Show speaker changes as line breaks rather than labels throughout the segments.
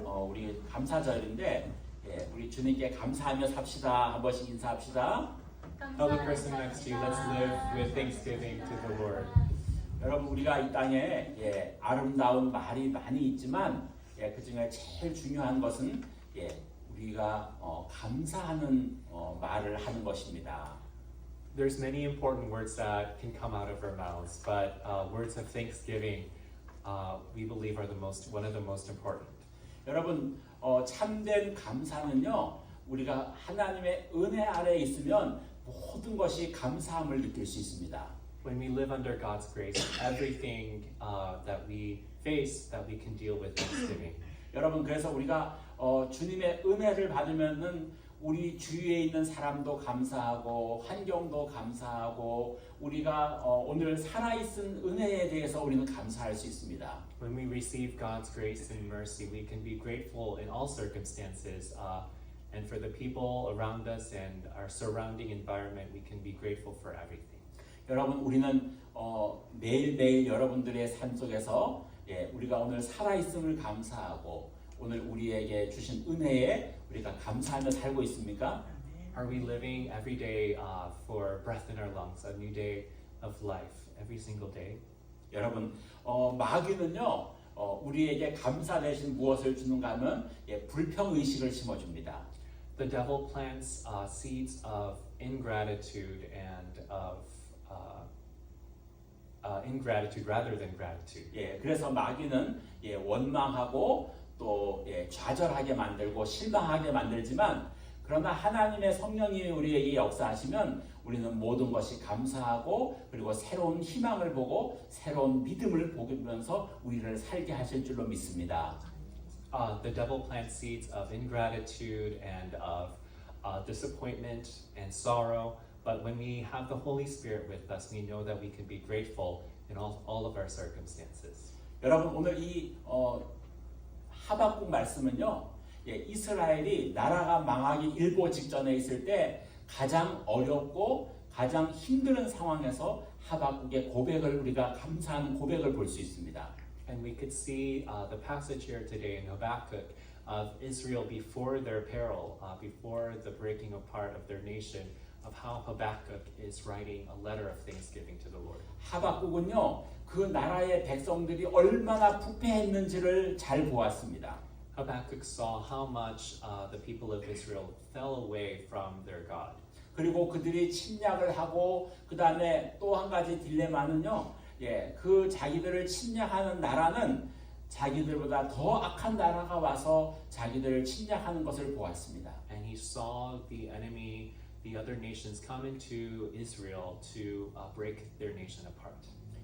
우리 감사절인데 우리 주님께 감사하며 삽시다. 한 번씩 인사합시다.
Tell the person next to you, let's live with thanksgiving to the Lord.
여러분 우리가 이 땅에 아름다운 말이 많이 있지만 그 중에 제일 중요한 것은 우리가 감사하는 말을 하는 것입니다.
There's many important words that can come out of our mouths, but words of thanksgiving, we believe are one of the most important.
여러분 참된 감사는요 우리가 하나님의 은혜 아래에 있으면 모든 것이 감사함을 느낄 수 있습니다.
When we live under God's grace, everything that we face, that we can deal with thanksgiving.
여러분 그래서 우리가 주님의 은혜를 받으면은 우리 주위에 있는 사람도 감사하고 환경도 감사하고 우리가 오늘 살아있은 은혜에 대해서 우리는 감사할 수 있습니다.
When we receive God's grace and mercy, we can be grateful in all circumstances, and for the people around us and our surrounding environment, we can be grateful for everything.
여러분 우리는 매일매일 여러분들의 삶 속에서 우리가 오늘 살아있음을 감사하고 오늘 우리에게 주신 은혜에 우리가 감사하며 살고 있습니까?
Are we living every day for breath in our lungs, a new day of life, every single day?
여러분 마귀는요 우리에게 감사 대신 무엇을 주는가 하면 불평의식을 심어줍니다.
The devil plants seeds of ingratitude and of ingratitude rather than gratitude.
그래서 마귀는 원망하고 또 좌절하게 만들고 실망하게 만들지만 그러나 하나님의 성령이 우리에게 역사하시면 우리는 모든 것이 감사하고 그리고 새로운 희망을 보고 새로운 믿음을 보면서 우리를 살게 하실 줄로 믿습니다.
The devil plants seeds of ingratitude and of disappointment and sorrow, but when we have the Holy Spirit with us, we know that we can be grateful in all of our circumstances.
여러분 오늘 이 하박국 말씀은요 이스라엘이 나라가 망하기 일보 직전에 있을 때 가장 어렵고 가장 힘든 상황에서 하박국의 고백을 우리가 감사하는 고백을 볼 수 있습니다.
And we could see the passage here today in Habakkuk of Israel before their peril, before the breaking apart of their nation, of how Habakkuk is writing a letter of thanksgiving to the Lord.
하박국은요 그 나라의 백성들이 얼마나 부패했는지를 잘 보았습니다.
Habakkuk saw how much the people of Israel fell away from their God.
그리고 그들이 침략을 하고 그 다음에 또 한 가지 딜레마는요, 그 자기들을 침략하는 나라는 자기들보다 더 악한 나라가 와서 자기들을 침략하는 것을 보았습니다.
And he saw the enemy, the other nations come into Israel to break their nation apart.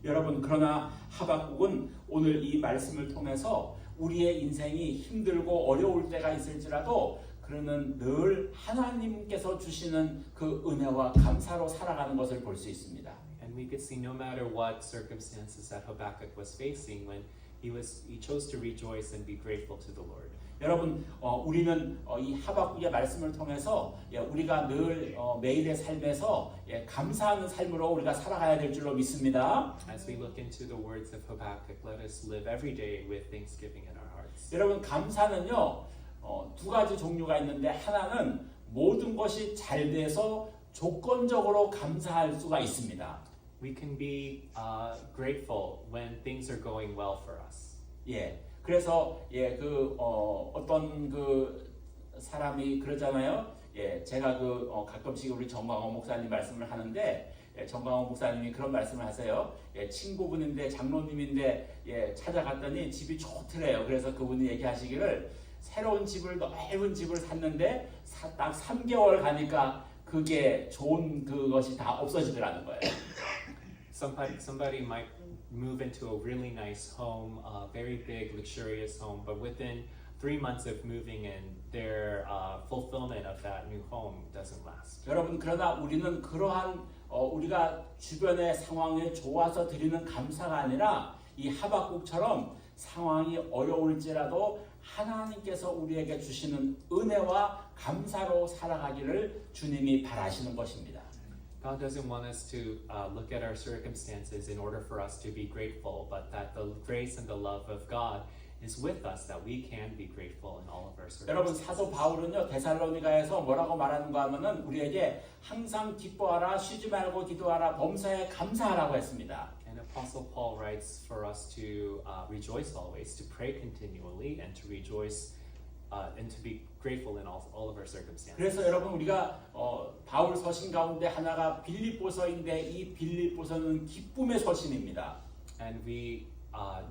여러분 그러나 하박국은 오늘 이 말씀을 통해서 우리의 인생이 힘들고 어려울 때가 있을지라도 그러는 늘 하나님께서 주시는 그 은혜와 감사로 살아가는 것을 볼 수 있습니다.
And we could see no matter what circumstances that Habakkuk was facing, when he chose to rejoice and be grateful to the Lord.
여러분 우리는 이 하박국의 말씀을 통해서 우리가 늘 매일의 삶에서 감사하는 삶으로 우리가 살아가야 될 줄로 믿습니다.
As we look into the words of Habakkuk, let us live every day with thanksgiving in our hearts.
여러분 감사는요 두 가지 종류가 있는데 하나는 모든 것이 잘 돼서 조건적으로 감사할 수가 있습니다.
We can be grateful when things are going well for us.
그래서 어떤 사람이 그러잖아요. 제가 가끔씩 우리 정광호 목사님 말씀을 하는데 정광호 목사님이 그런 말씀을 하세요. 친구분인데 장로님인데 찾아갔더니 집이 좋더래요. 그래서 그분이 얘기하시기를 새로운 집을 넓은 집을 샀는데 딱 3개월 가니까 그게 좋은 그것이 다 없어지더라는 거예요.
Somebody might move into a really nice home, a very big, luxurious home, but within 3 months of moving in, their fulfillment of that new home doesn't last.
여러분 그러나 우리는 그러한 우리가 주변의 상황에 좋아서 드리는 감사가 아니라 이 하박국처럼 상황이 어려울지라도 하나님께서 우리에게 주시는 은혜와 감사로 살아가기를 주님이 바라시는 것입니다.
God doesn't want us to look at our circumstances in order for us to be grateful, but that the grace and the love of God is with us that we can be grateful in all of our
여러분
circumstances.
사도 바울은요 데살로니가에서 뭐라고 말하는가 하면은 우리에게 항상 기뻐하라, 쉬지 말고 기도하라, 범사에 감사하라고 했습니다.
And Apostle Paul writes for us to rejoice always, to pray continually, and to rejoice and to be grateful in all of our circumstances.
그래서 여러분 우리가 바울 서신 가운데 하나가 빌립보서인데 이 빌립보서는 기쁨의 서신입니다.
And we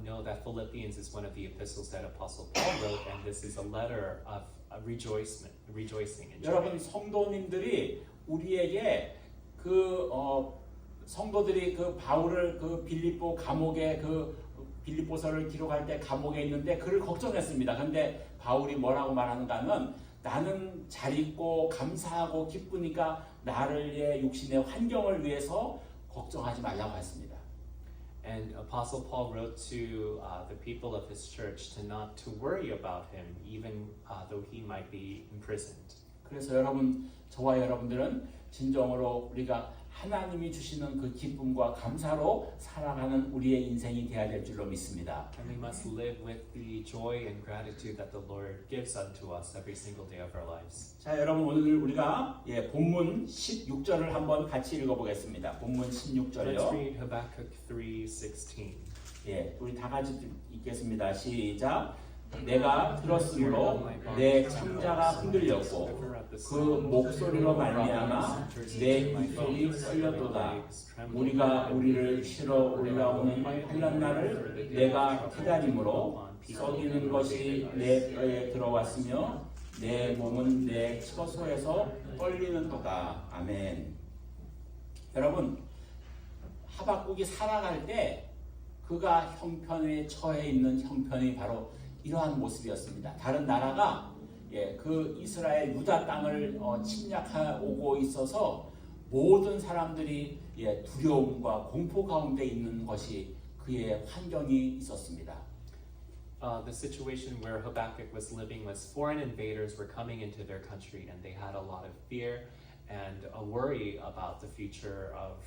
know that Philippians is one of the epistles that Apostle Paul wrote, and this is a letter of rejoicing and joy.
여러분 성도님들이 우리에게 성도들이 그 바울을 그 빌립보 감옥에 그 빌립보서를 기록할 때 감옥에 있는데 그를 걱정했습니다. 근데 바울이 뭐라고 말하는가 하면 나는 잘 있고 감사하고 기쁘니까 나를 위해 육신의 환경을 위해서 걱정하지 말라고 했습니다.
And Apostle Paul wrote to the people of his church to not to worry about him, even though he might be imprisoned.
그래서 여러분, 저와 여러분들은 진정으로 우리가 하나님이 주시는 그 기쁨과 감사로 살아가는 우리의 인생이 되어야 될 줄로 믿습니다.
And we must live with the joy and gratitude that the Lord gives unto us every single day of our lives.
자, 여러분 오늘 우리가 본문 16절을 한번 같이 읽어보겠습니다. 본문
Let's
16절요.
read Habakkuk 3:16.
우리 다 같이 읽겠습니다. 시작. 내가 들었으므로 내 창자가 흔들렸고 그 목소리로 말미암아 내 입술이 떨렸도다. 우리가 우리를 실어 올라오는 환난 날을 내가 기다림으로 썩이는 것이 내 뼈에 들어왔으며 내 몸은 내 처소에서 떨리는도다. 아멘. 여러분 하박국이 살아갈 때 그가 형편에 처해 있는 형편이 바로 이러한 모습이었습니다. 다른 나라가 그 이스라엘 유다 땅을 침략하고 있어서 모든 사람들이 두려움과 공포 가운데 있는 것이 그의 환경이 있었습니다.
The situation where Habakkuk was living was foreign invaders were coming into their country, and they had a lot of fear and a worry about the future of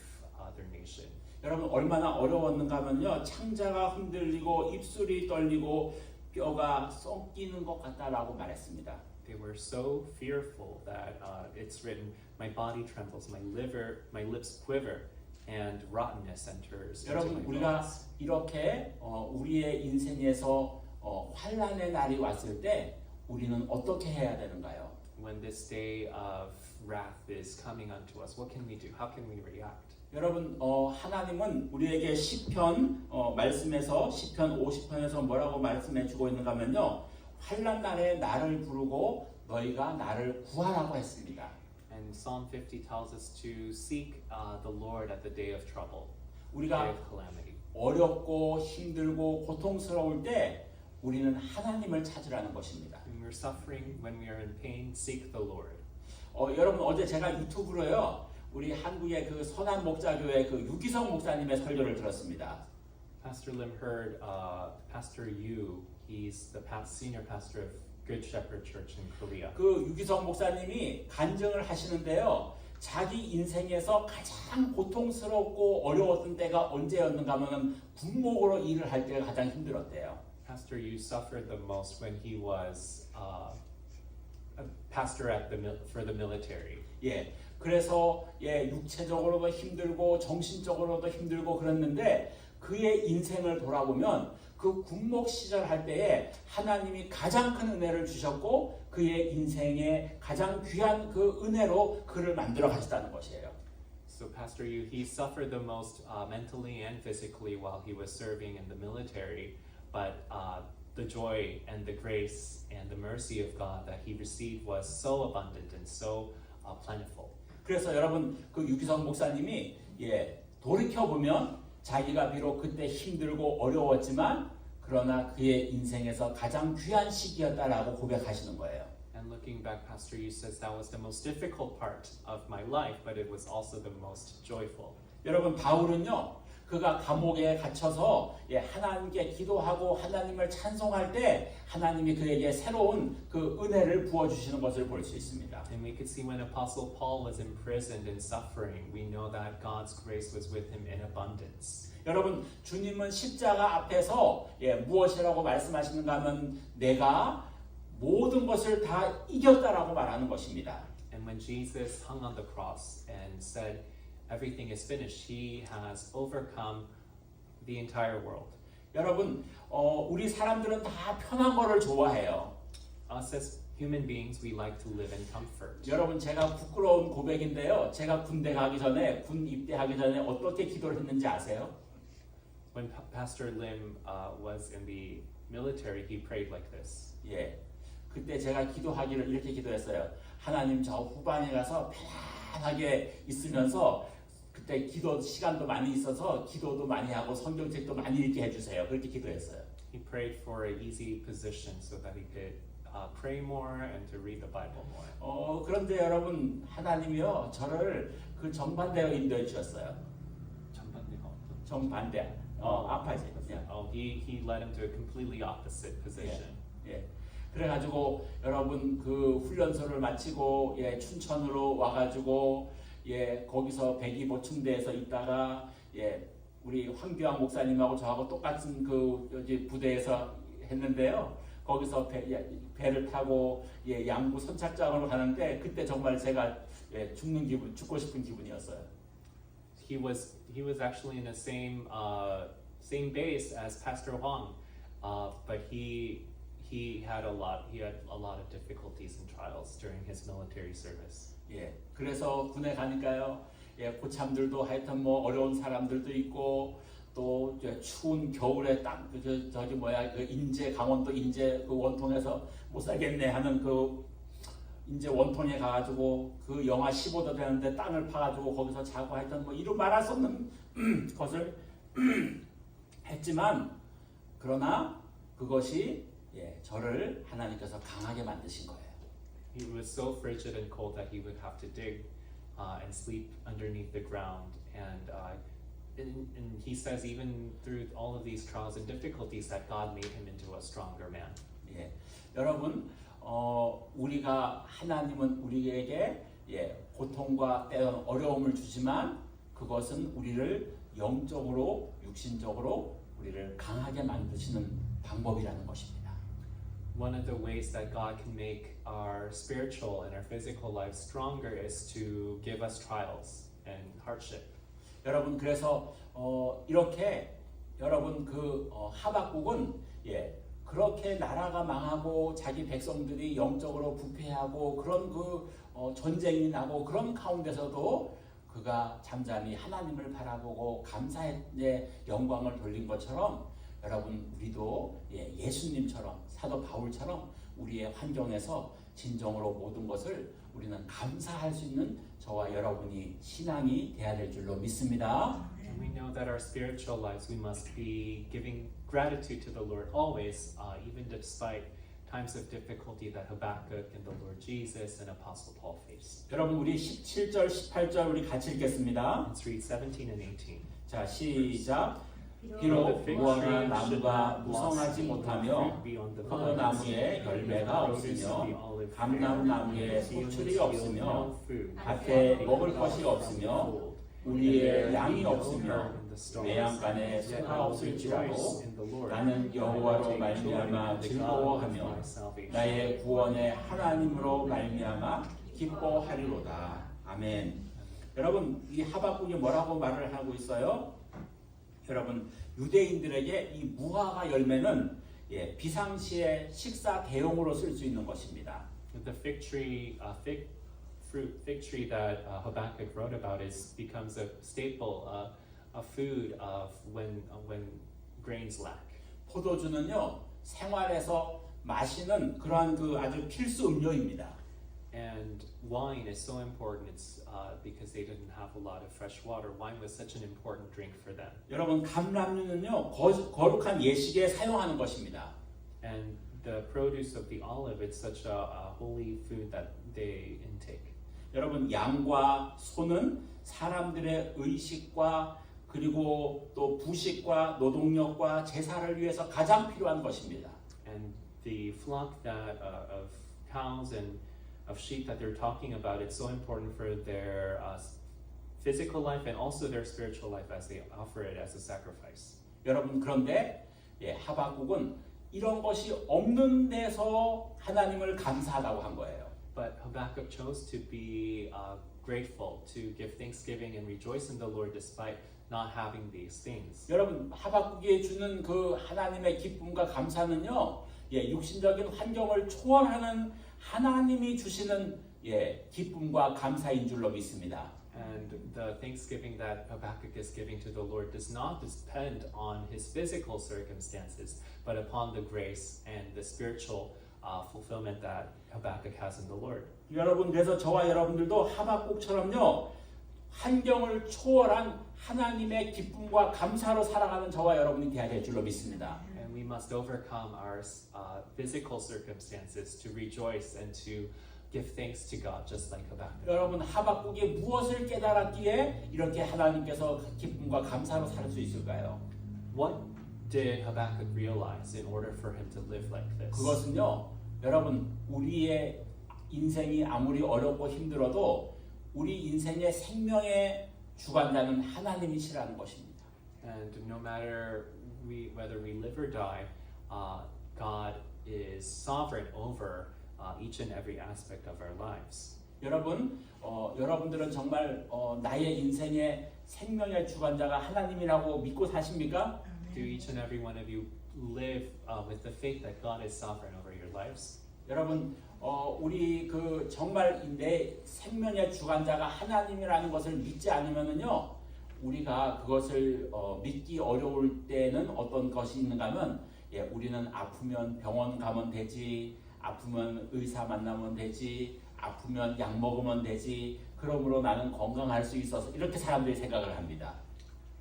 their nation.
여러분 얼마나 어려웠는가 하면요. 창자가 흔들리고 입술이 떨리고 뼈가 썩이는 것 같다라고 말했습니다.
They were so fearful that it's written, "My body trembles, my lips quiver, and rottenness enters into
여러분
my
우리가
bones."
이렇게 우리의 인생에서 환난의 날이 왔을 때 우리는 어떻게 해야 되는가요?
When this day of wrath is coming unto us, what can we do? How can we react?
여러분 하나님은 우리에게 시편 말씀에서 시편 50편에서 뭐라고 말씀해 주고 있는가 하면요. 환난 날에 나를 부르고 너희가 나를 구하라고 했습니다.
And Psalm 50 tells us to seek the Lord at the day of trouble, day
우리가
of calamity.
어렵고 힘들고 고통스러울 때 우리는 하나님을 찾으라는 것입니다.
When we're suffering, when we are in pain, seek the Lord.
여러분 어제 제가 유튜브로요. 우리 한국의 그 선한 목자교회 그 유기성 목사님의 설교를 들었습니다.
Pastor Lim heard Pastor Yu. He's the senior pastor of Good Shepherd Church in Korea.
그 유기성 목사님이 간증을 하시는데요. 자기 인생에서 가장 고통스럽고 어려웠던 때가 언제였는가 하면 군목으로 일을 할 때가 가장 힘들었대요.
Pastor Yu suffered the most when he was a pastor for the military.
그래서 육체적으로도 힘들고 정신적으로도 힘들고 그랬는데 그의 인생을 돌아보면 그 군목 시절 할 때에 하나님이 가장 큰 은혜를 주셨고 그의 인생에 가장 귀한 그 은혜로 그를 만들어 가셨다는 것이에요.
So Pastor Yu, he suffered the most mentally and physically while he was serving in the military, but the joy and the grace and the mercy of God that he received was so abundant and so plentiful.
그래서 여러분 그 유기성 목사님이 돌이켜 보면 자기가 비록 그때 힘들고 어려웠지만 그러나 그의 인생에서 가장 귀한 시기였다라고 고백하시는 거예요.
And looking back, Pastor Yu says that was the most difficult part of my life, but it was also the most joyful.
여러분 바울은요. 그가 감옥에 갇혀서 하나님께 기도하고 하나님을 찬송할 때 하나님이 그에게 새로운 그 은혜를 부어 주시는 것을 볼 수 있습니다.
And we could see when Apostle Paul was imprisoned and suffering, we know that God's grace was with him in abundance.
여러분 주님은 십자가 앞에서 무엇이라고 말씀하시는가 하면 내가 모든 것을 다 이겼다라고 말하는 것입니다.
And when Jesus hung on the cross and said, everything is finished, he has overcome the entire world.
여러분 우리 사람들은 다 편한 거를 좋아해요.
Us as human beings, we like to live in comfort.
여러분 제가 부끄러운 고백인데요. 제가 군대 가기 전에 군 입대하기 전에 어떻게 기도를 했는지 아세요?
When Pastor Lim was in the military, he prayed like this.
예. 그때 제가 기도하기를 이렇게 기도했어요. 하나님 저 후반에 가서 편안하게 있으면서 그때 기도 시간도 많이 있어서 기도도 많이 하고 성경책도 많이 읽게 해주세요. 그렇게 기도했어요.
He prayed for an easy position so that he could pray more and to read the Bible more.
그런데 여러분 하나님이요 저를 그 정반대로 인도해 주셨어요.
전반대가 어떤?
정반대. 아파지.
Oh, he led him to a completely opposite position.
예. 그래가지고 여러분 그 훈련소를 마치고 춘천으로 와가지고 거기서 백이 보충대에서 있다가 우리 황교안 목사님하고 저하고 똑같은 그 부대에서 했는데요. 거기서 배를 타고 양구 선착장으로 가는데 그때 정말 제가 죽는 기분, 죽고 싶은 기분이었어요.
He was actually in the same base as Pastor Huang, but he had a lot of difficulties and trials during his military service.
그래서 군에 가니까요. 고참들도 하여튼 뭐 어려운 사람들도 있고 또 추운 겨울에 그 인제 강원도 인제 그 원통에서 못 살겠네 하는 그 인제 원통에 가가지고 그 영하 15도 되는데 땅을 파가지고 거기서 자고 하여튼 뭐 이루 말할 수 없는 것을 했지만 그러나 그것이 저를 하나님께서 강하게 만드신 거예요.
He was so frigid and cold that he would have to dig and sleep underneath the ground. And he says even through all of these trials and difficulties that God made him into a stronger man.
여러분 우리가 하나님은 우리에게 고통과 때론 어려움을 주지만 그것은 우리를 영적으로 육신적으로 우리를 강하게 만드시는 방법이라는 것입니다.
One of the ways that God can make our spiritual and our physical lives stronger is to give us trials and hardship.
여러분 그래서 이렇게 여러분 그 하박국은 그렇게 나라가 망하고 자기 백성들이 영적으로 부패하고 그런 그 전쟁이 나고 그런 가운데서도 그가 잠잠히 하나님을 바라보고 감사의 영광을 돌린 것처럼 여러분 우리도 예수님처럼 사도 바울처럼 우리의 환경에서 진정으로 모든 것을 우리는 감사할 수 있는 저와 여러분이 신앙이 되어야 될 줄로 믿습니다.
And we know that our spiritual lives we must be giving gratitude to the Lord always, even despite times of difficulty that Habakkuk and the Lord Jesus and Apostle Paul faced.
여러분 우리 17절 18절 우리 같이 읽겠습니다.
Let's read 17 and 18.
자 시작. 비록 무화과 나무가 무성하지 못하며 포도나무에 열매가 없으며 감나무 나무에 소출이 없으며 밭에 먹을 것이 없으며 우리의 양이 없으며 외양간에 소가 없을지라도 나는 여호와로 말미암아 즐거워하며 나의 구원의 하나님으로 말미암아 기뻐하리로다. 아멘. 여러분 이 하박국이 뭐라고 말을 하고 있어요? 여러분 유대인들에게 이 무화과 열매는 비상시에 식사 대용으로 쓸 수 있는 것입니다.
The fig tree that Habakkuk wrote about becomes a staple, a food of when grains lack.
포도주는요 생활에서 마시는 그러한 그 아주 필수 음료입니다.
And wine is so important. It's because they didn't have a lot of fresh water. Wine was such an important drink for them.
여러분 감람류는요 거룩한 예식에 사용하는 것입니다.
And the produce of the olive, it's such a holy food that they intake.
여러분 양과 소는 사람들의 의식과 그리고 또 부식과 노동력과 제사를 위해서 가장 필요한 것입니다.
And the flock that of cows and of sheep that they're talking about, it's so important for their physical life and also their spiritual life as they offer it as a sacrifice.
여러분 그런데 하박국은 이런 것이 없는 데서 하나님을 감사하다고 한 거예요.
But Habakkuk chose to be grateful, to give thanksgiving and rejoice in the Lord despite not having these things.
여러분 하박국이 주는 그 하나님의 기쁨과 감사는요, 육신적인 환경을 초월하는 하나님이 주시는 기쁨과 감사인 줄로 믿습니다.
And the thanksgiving that Habakkuk is giving to the Lord does not depend on his physical circumstances, but upon the grace and the spiritual fulfillment that Habakkuk has in the Lord.
여러분 그래서 저와 여러분들도 하박국처럼요, 환경을 초월한 하나님의 기쁨과 감사로 살아가는 저와 여러분이 되어야 될 줄로 믿습니다.
And we must overcome our physical circumstances to rejoice and to give thanks to God, just like Habakkuk.
여러분 하박국이 무엇을 깨달았기에 이렇게 하나님께서 기쁨과 감사로 살 수 있을까요?
What did Habakkuk realize in order for him to live like this?
그것은요, 여러분 우리의 인생이 아무리 어렵고 힘들어도 우리 인생의 생명의 주관자는 하나님이시라는 것입니다.
And no matter whether we live or die, God is sovereign over each and every aspect of our lives.
여러분, 여러분들은 정말 나의 인생의 생명의 주관자가 하나님이라고 믿고 사십니까?
Do each and every one of you live with the faith that God is sovereign over your lives?
여러분, 우리 그 정말 내 생명의 주관자가 하나님이라는 것을 믿지 않으면은요, 우리가 그것을 믿기 어려울 때는 어떤 것이 있는가 하면, 우리는 아프면 병원 가면 되지, 아프면 의사 만나면 되지, 아프면 약 먹으면 되지, 그러므로 나는 건강할 수 있어서 이렇게 사람들이 생각을 합니다.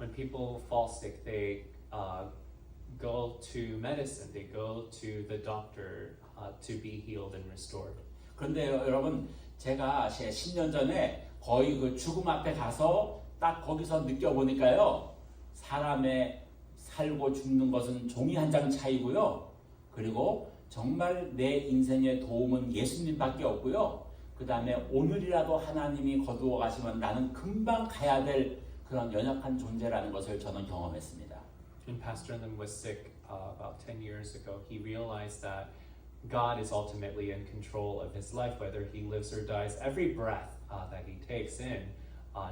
When people fall sick, they go to medicine, they go to the doctor to be healed and restored.
그런데 여러분, 제가 10년 전에 거의 그 죽음 앞에 가서 딱 거기서 느껴보니까요, 사람의 살고 죽는 것은 종이 한 장 차이고요, 그리고 정말 내 인생의 도움은 예수님밖에 없고요, 그 다음에 오늘이라도 하나님이 거두어 가시면 나는 금방 가야 될 그런 연약한 존재라는 것을 저는 경험했습니다.
When Pastor Lim was sick about 10 years ago, he realized that God is ultimately in control of his life, whether he lives or dies. Every breath that he takes in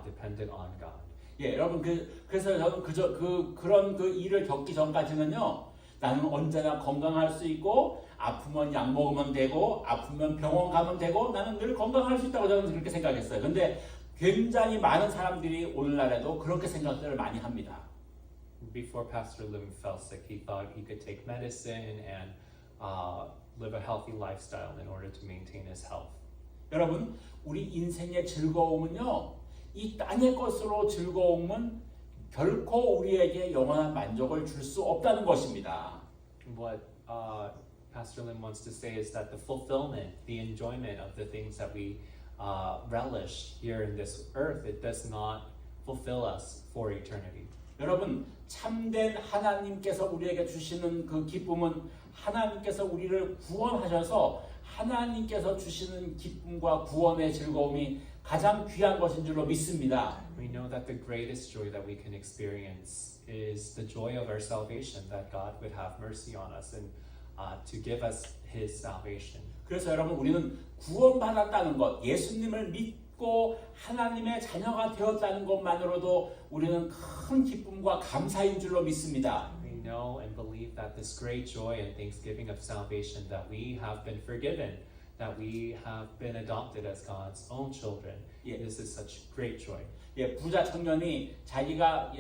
depended on God.
여러분 그래서 저는 그런 일을 겪기 전까지는요, 나는 언제나 건강할 수 있고 아프면 약 먹으면 되고 아프면 병원 가면 되고 나는 늘 건강할 수 있다고 저는 그렇게 생각했어요. 근데 굉장히 많은 사람들이 오늘날에도 그렇게 생각들을 많이 합니다.
Before Pastor Lim fell sick, he thought he could take medicine and live a healthy lifestyle in order to maintain his health.
여러분, 우리 인생의 즐거움은요, 이 땅의 것으로 즐거움은 결코 우리에게 영원한 만족을 줄 수 없다는 것입니다.
What Pastor Lim wants to say is that the fulfillment, the enjoyment of the things that we relish here in this earth, it does not fulfill us for eternity.
여러분, 참된 하나님께서 우리에게 주시는 그 기쁨은 하나님께서 우리를 구원하셔서 하나님께서 주시는 기쁨과 구원의 즐거움이 가장 귀한 것인 줄로 믿습니다.
We know that the greatest joy that we can experience is the joy of our salvation, that God would have mercy on us and to give us His salvation.
그래서 여러분, 우리는 구원받았다는 것, 예수님을 믿고 하나님의 자녀가 되었다는 것만으로도 우리는 큰 기쁨과 감사인 줄로 믿습니다.
We know and believe that this great joy and thanksgiving of salvation, that we have been forgiven, that we have been adopted as God's own children. This is such great joy.
부자 청년이 자기가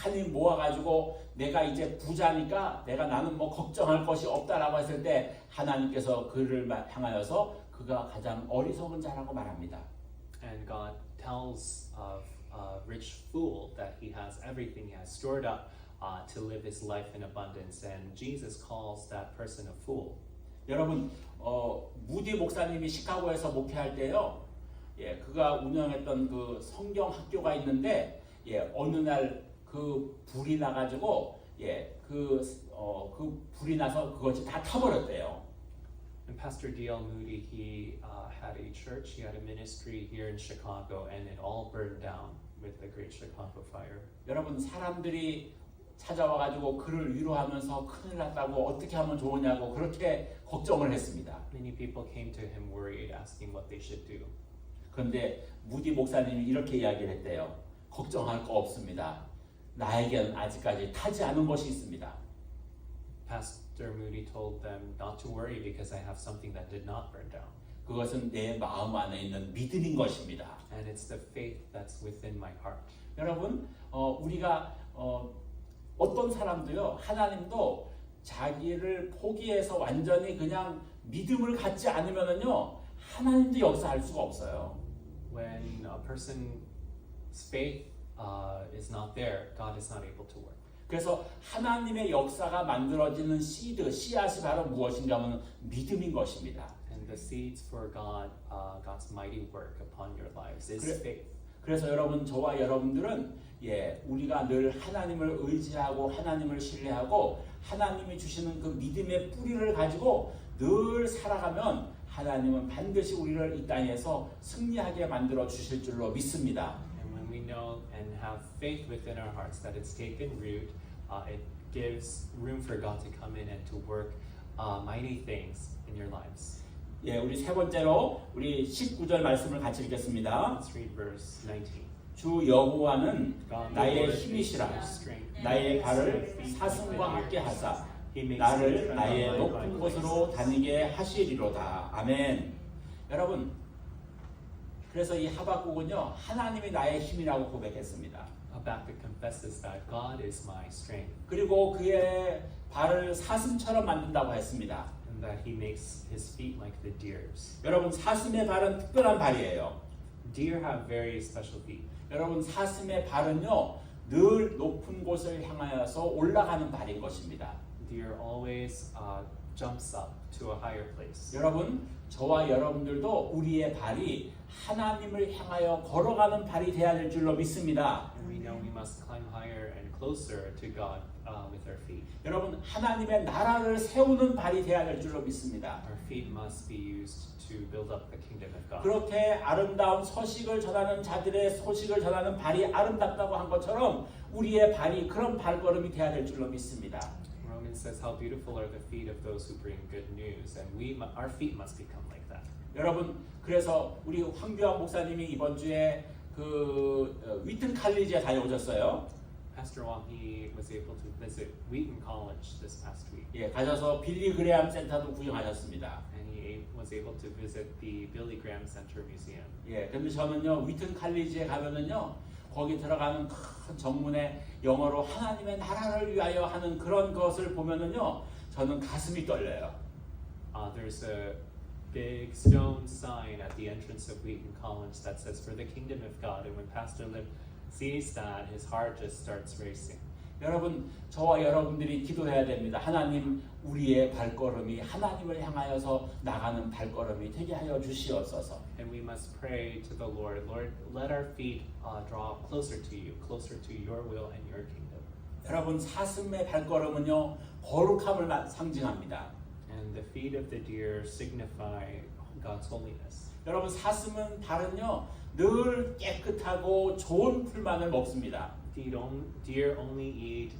많이 모아가지고 내가 이제 부자니까 나는 뭐 걱정할 것이 없다라고 했을 때 하나님께서 그를 향하여서 그가 가장 어리석은 자라고 말합니다.
And God tells of a rich fool that he has everything, he has stored up to live his life in abundance, and Jesus calls that person a fool.
여러분, 무디 목사님이 시카고에서 목회할 때요, 그가 운영했던 그 성경 학교가 있는데, 어느 날 그 불이 나가지고, 그 불이 나서 그것이 다 타버렸대요.
And Pastor D.L. Moody, he had a church, he had a ministry here in Chicago, and it all burned down with the Great Chicago Fire.
여러분 사람들이 찾아와가지고 그를 위로하면서 큰일 났다고 어떻게 하면 좋으냐고 그렇게 걱정을 했습니다.
Many people came to him worried, asking what they should do.
그런데 무디 목사님이 이렇게 이야기를 했대요. 걱정할 거 없습니다. 나에겐 아직까지 타지 않은 것이 있습니다.
Pastor Moody told them not to worry because I have something that did not burn down.
그것은 내 마음 안에 있는 믿음인 것입니다.
And it's the faith that's within my heart.
여러분, 우리가 어떤 사람도요, 하나님도 자기를 포기해서 완전히 그냥 믿음을 갖지 않으면은요, 하나님도 역사할 수가 없어요.
When a person's faith is not there, God is not able to work.
그래서 하나님의 역사가 만들어지는 씨앗이 바로 무엇인가 하면 믿음인 것입니다.
And the seeds for God's mighty work upon your lives is faith.
그래서 여러분, 저와 여러분들은 우리가 늘 하나님을 의지하고 하나님을 신뢰하고 하나님이 주시는 그 믿음의 뿌리를 가지고 늘 살아가면 하나님은 반드시 우리를 이 땅에서 승리하게 만들어 주실 줄로 믿습니다.
And when we know and have faith within our hearts that it's taken root, it gives room for God to come in and to work mighty things in your lives.
우리 세 번째로 우리 19절 말씀을 같이 읽겠습니다.
Let's read verse 19.
주 여호와는
God, the
나의
Lord, is
힘이시라.
my strength.
나의 발을 사슴과 함께 하사 나를 나의 높은 곳으로 다니게 하시리로다. 아멘. 여러분, 그래서 이 하박국은요, 하나님이 나의 힘이라고 고백했습니다.
Habakkuk confesses that God is my strength
그리고 그의 발을 사슴처럼 만든다고 했습니다.
and that He makes His feet like the deer's.
여러분, 사슴의 발은 특별한 발이에요.
Deer have very special feet.
여러분, 사슴의 발은요, 늘 높은 곳을 향하여서 올라가는 발인 것입니다.
Deer always jumps up to a higher place.
여러분, 저와 여러분들도 우리의 발이 하나님을 향하여 걸어가는 발이 되어야 될 줄로 믿습니다.
And we know we must climb higher and closer to God with our feet.
여러분, 하나님의 나라를 세우는 발이 되어야 될 줄로 믿습니다.
Our feet must be used to build up the kingdom of God.
그렇게 아름다운 서식을 전하는 자들의 소식을 전하는 발이 아름답다고 한 것처럼 우리의 발이 그런 발걸음이 되어야 될 줄로 믿습니다.
Romans says how beautiful are the feet of those who bring good news, and our feet must become like that.
여러분, 그래서 우리 황교안 목사님이 이번 주에 그 위튼 칼리지에 다녀오셨어요.
Pastor Wang, he was able to visit Wheaton College this past week.
가셔서 빌리 그레암 센터도 구경하셨습니다.
And he was able to visit the Billy Graham Center Museum.
근데 저는요, 위튼 칼리지에 가면은요, 거기 들어가는 큰 정문에 영어로 하나님의 나라를 위하여 하는 그런 것을 보면은요, 저는 가슴이 떨려요.
There's a big stone sign at the entrance of Wheaton College that says "For the Kingdom of God," and when Pastor Lim sees that, his heart just starts racing.
여러분, 저와 여러분들이 기도해야 됩니다. 하나님, 우리의 발걸음이 하나님을 향하여서 나가는 발걸음이 되게 하여 주시옵소서.
And we must pray to the Lord. Lord, let our feet draw closer to you, closer to your will and your kingdom.
여러분, 사슴의 발걸음은요, 거룩함을 상징합니다.
And the feet of the deer signify God's holiness.
여러분, 사슴은 발은요, 늘 깨끗하고 좋은 풀만을 먹습니다.
Deer only eat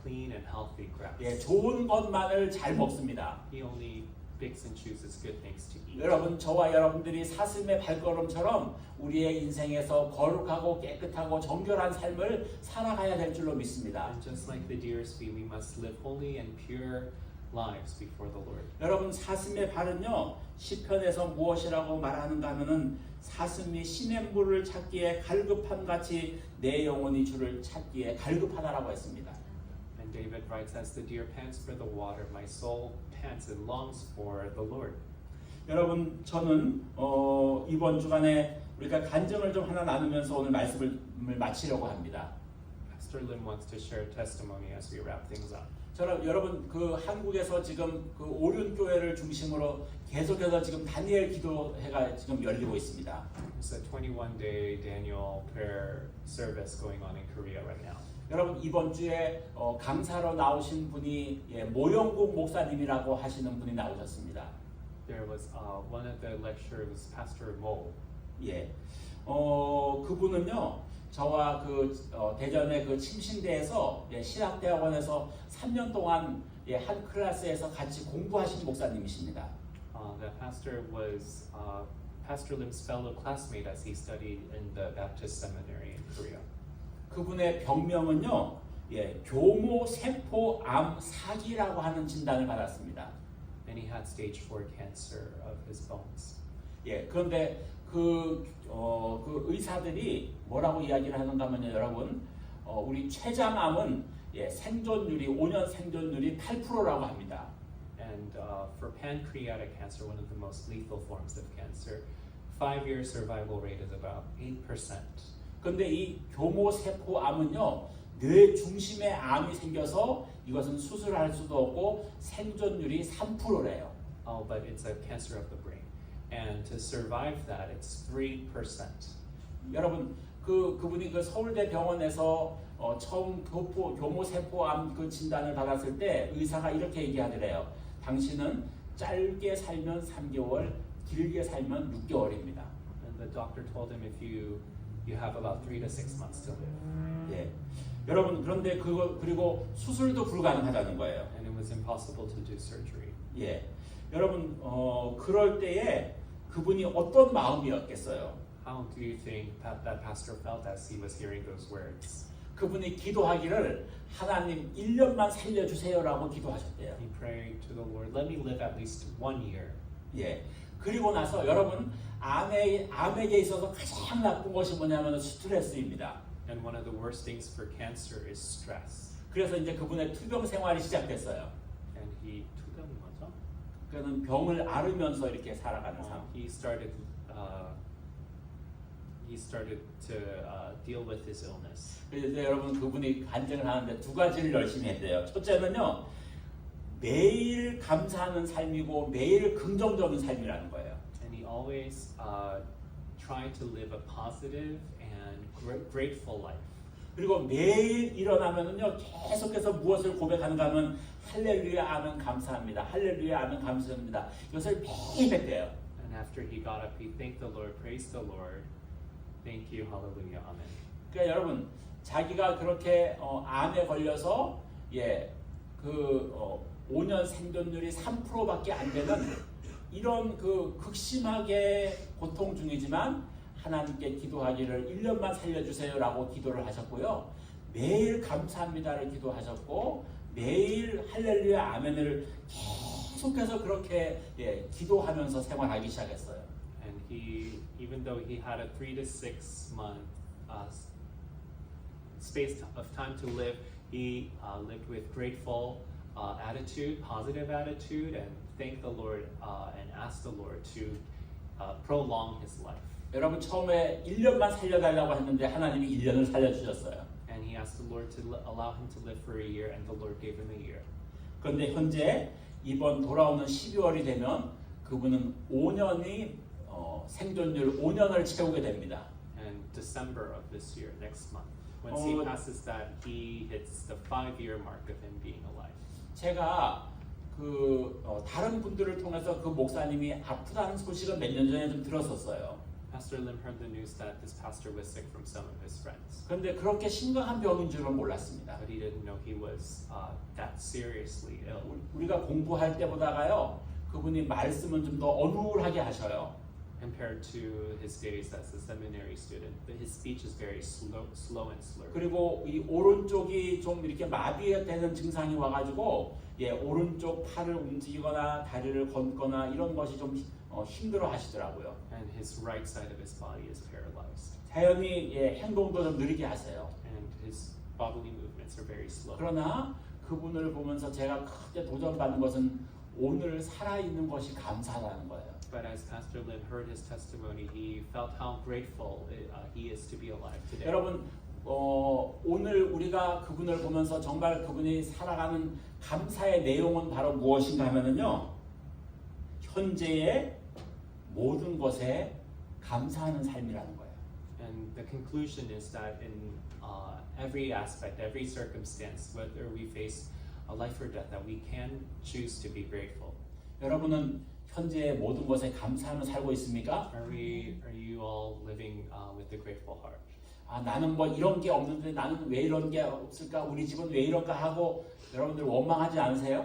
clean and healthy grass.
좋은 것만을 잘 먹습니다.
He only picks and chooses good things to eat.
여러분, 저와 여러분들이 사슴의 발걸음처럼 우리의 인생에서 거룩하고 깨끗하고 정결한 삶을 살아가야 될 줄로 믿습니다.
And just like the deer's feet, we must live holy and pure lives before the Lord.
여러분, 사슴의 발은요, 시편에서 무엇이라고 말하는가 하면은 사슴이 시냇물을 찾기에 갈급함 같이 내 영혼이 주를 찾기에 갈급하다라고 했습니다.
And David writes, "As the deer pants for the water, my soul pants and longs for the Lord."
여러분, 저는 이번 주간에 우리가 간증을 좀 하나 나누면서 오늘 말씀을 마치려고 합니다.
Pastor Lim wants to share testimony as we wrap things up.
여러분, 그 한국에서 지금 그 오륜 교회를 중심으로 계속해서 지금 다니엘 기도회가 지금 열리고 있습니다.
There's a 21-day Daniel prayer service going on in Korea right now.
여러분, 이번 주에 강사로 나오신 분이 모영국 목사님이라고 하시는 분이 나오셨습니다.
There was one of the lecturers, Pastor Mo.
그분은요, 저와 대전의 그 침신대에서 신학대학원에서 3년 동안 한 클래스에서 같이 공부하신 목사님이십니다.
That pastor was Pastor Lim's fellow classmate as he studied in the Baptist Seminary in Korea.
그분의 병명은요, 교모 세포 암 사기라고 하는 진단을 받았습니다.
And he had stage 4 cancer of his bones.
그런데 그 의사들이 뭐라고 이야기를 하는가 하면요, 여러분, 우리 췌장암은 생존율이 5년 생존율이 8%라고 합니다.
And for pancreatic cancer, one of the most lethal forms of cancer, 5-year survival rate is about 8%.
그런데 이 교모 세포암은요, 뇌 중심에 암이 생겨서 이것은 수술할 수도 없고 생존율이 3%래요.
Oh, but it's a cancer of the brain. And to survive that, it's 3%.
여러분, 그분이 그 서울대 병원에서 처음 교모 세포암 그 진단을 받았을 때 의사가 이렇게 얘기하더래요. 당신은 짧게 살면 3개월, 길게 살면 6개월입니다.
And the doctor told him if you have about 3 to 6 months to live.
여러분, 그런데 그리고 수술도 불가능하다는 거예요.
And it was impossible to do surgery.
여러분, 그럴 때에 그분이 어떤 마음이었겠어요?
How do you think that pastor felt as he was hearing those words?
그분이 기도하기를 하나님 1년만 살려주세요라고 기도하셨대요.
He prayed to the Lord, let me live at least 1 year.
그리고 나서 여러분, 암에게 있어서 가장 나쁜 것이 뭐냐면 스트레스입니다.
And one of the worst things for cancer is stress.
그래서 이제 그분의 투병 생활이 시작됐어요.
And 투병이 뭐죠?
그는 병을 앓으면서 이렇게 살아가는 삶.
He started to deal with his illness.
그래서 이제 여러분 그분이 간증을 하는데 두 가지를 열심히 했대요. 첫째는요, 매일 감사하는 삶이고 매일 긍정적인 삶이라는 거예요.
And he always tried to live a positive and grateful life.
그리고 매일 일어나면은요, 계속해서 무엇을 고백하는가 하면 할렐루야 아멘 감사합니다. 할렐루야 아멘 감사합니다. 이것을 매일 했대요.
And after he got up, he thanked the Lord, praised the Lord. Thank you, hallelujah, amen.
그러니까 여러분, 자기가 그렇게 암에 걸려서 5년 생존율이 3%밖에 안 되는 이런 극심하게 고통 중이지만 하나님께 기도하기를 1년만 살려주세요라고 기도를 하셨고요. 매일 감사합니다를 기도하셨고 매일 할렐루야 아멘을 계속해서 그렇게 기도하면서 생활하기 시작했어요.
And he, even though he had a 3 to 6 month space of time to live, he lived with grateful attitude, positive attitude, and thanked the Lord and asked the Lord to prolong his life.
여러분 처음에 1년만 살려달라고 했는데 하나님이 1년을 살려주셨어요.
And he asked the Lord to allow him to live for a year, and the Lord gave him a year.
그런데 현재 이번 돌아오는 12월이 되면 그분은 5년이 생존율 5년을 채우게 됩니다.
And December of this year, next month, once he passes that, he hits the 5-year mark of him being alive.
제가 다른 분들을 통해서 그 목사님이 아프다는 소식을 몇 년 전에 좀 들었었어요.
Pastor Lim heard the news that this pastor was sick from some of his friends.
그런데 그렇게 심각한 병인 줄은 몰랐습니다.
But he didn't know he was that seriously ill.
우리가 공부할 때보다가요, 그분이 말씀은 좀 더 어눌하게 하셔요.
Compared to his days as a seminary student, but his speech is very slow and slurred.
그리고 이 오른쪽이 좀 이렇게 마비되는 증상이 와가지고 오른쪽 팔을 움직이거나 다리를 걷거나 이런 것이 좀 힘들어 하시더라고요.
And his right side of his body is paralyzed.
자연히 행동도 좀 느리게 하세요.
And his bodily movements are very slow.
그러나 그분을 보면서 제가 크게 도전받는 것은 오늘 살아있는 것이 감사하다는 거예요.
But as Pastor Lim heard his testimony, he felt how grateful he is to be alive today.
여러분, 오늘 우리가 그분을 보면서 정말 그분이 살아가는 감사의 내용은 바로 무엇인가 하면은요, 현재의 모든 것에 감사하는 삶이라는 거예요.
And the conclusion is that in every aspect, every circumstance, whether we face a life or death, that we can choose to be grateful.
여러분은 현재의 모든 것에 감사하며 살고 있습니까?
Are you all living with a grateful heart?
아, 나는 뭐 이런 게 없는데 나는 왜 이런 게 없을까? 우리 집은 왜 이럴까 하고 여러분들 원망하지 않으세요?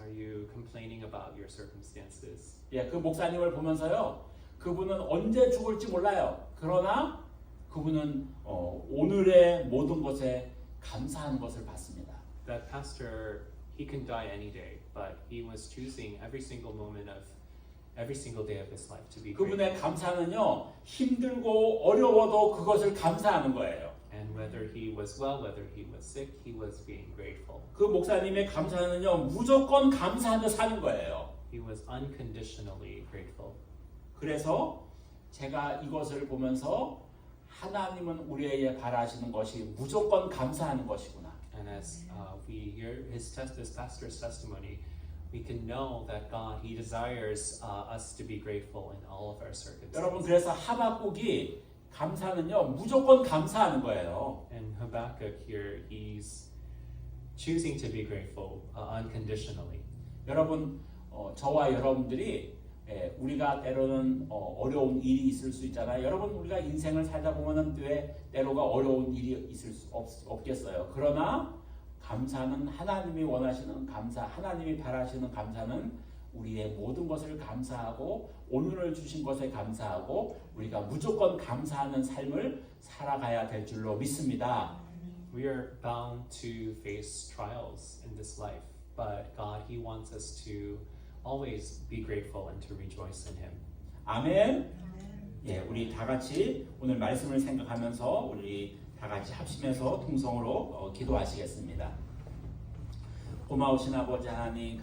Are you complaining about your circumstances?
예, 그 목사님을 보면서요. 그분은 언제 죽을지 몰라요. 그러나 그분은 오늘의 모든 것에 감사하는 것을 봤습니다.
That pastor, he can die any day, but he was choosing every single day of his life to be grateful.
그분의 감사는요. 힘들고 어려워도 그것을 감사하는 거예요.
And whether he was well, whether he was sick, he was being grateful.
그 목사님의 감사는요. 무조건 감사하며 사는 거예요.
He was unconditionally grateful.
그래서 제가 이것을 보면서 하나님은 우리에게 바라시는 것이 무조건 감사하는 것이구나.
And as we hear this pastor's testimony, we can know that God, He desires us to be grateful in all of our circumstances.
여러분 그래서 하박국이 감사는요 무조건 감사하는 거예요.
And Habakkuk here, he's choosing to be grateful unconditionally.
여러분 저와 여러분들이 우리가 때로는 어려운 일이 있을 수 있잖아요. 여러분 우리가 인생을 살다 보면은 왜 때로가 어려운 일이 있을 수 없겠어요. 그러나 감사는 하나님이 원하시는 감사, 하나님이 바라시는 감사는 우리의 모든 것을 감사하고 오늘을 주신 것에 감사하고 우리가 무조건 감사하는 삶을 살아가야 될 줄로 믿습니다.
We are bound to face trials in this life, but God, He wants us to always be grateful and to rejoice in Him.
아멘. 예, 우리 다 같이 오늘 말씀을 생각하면서 우리 다 같이 합심해서 통성으로 기도하시겠습니다. 고마우신 아버지 하나님.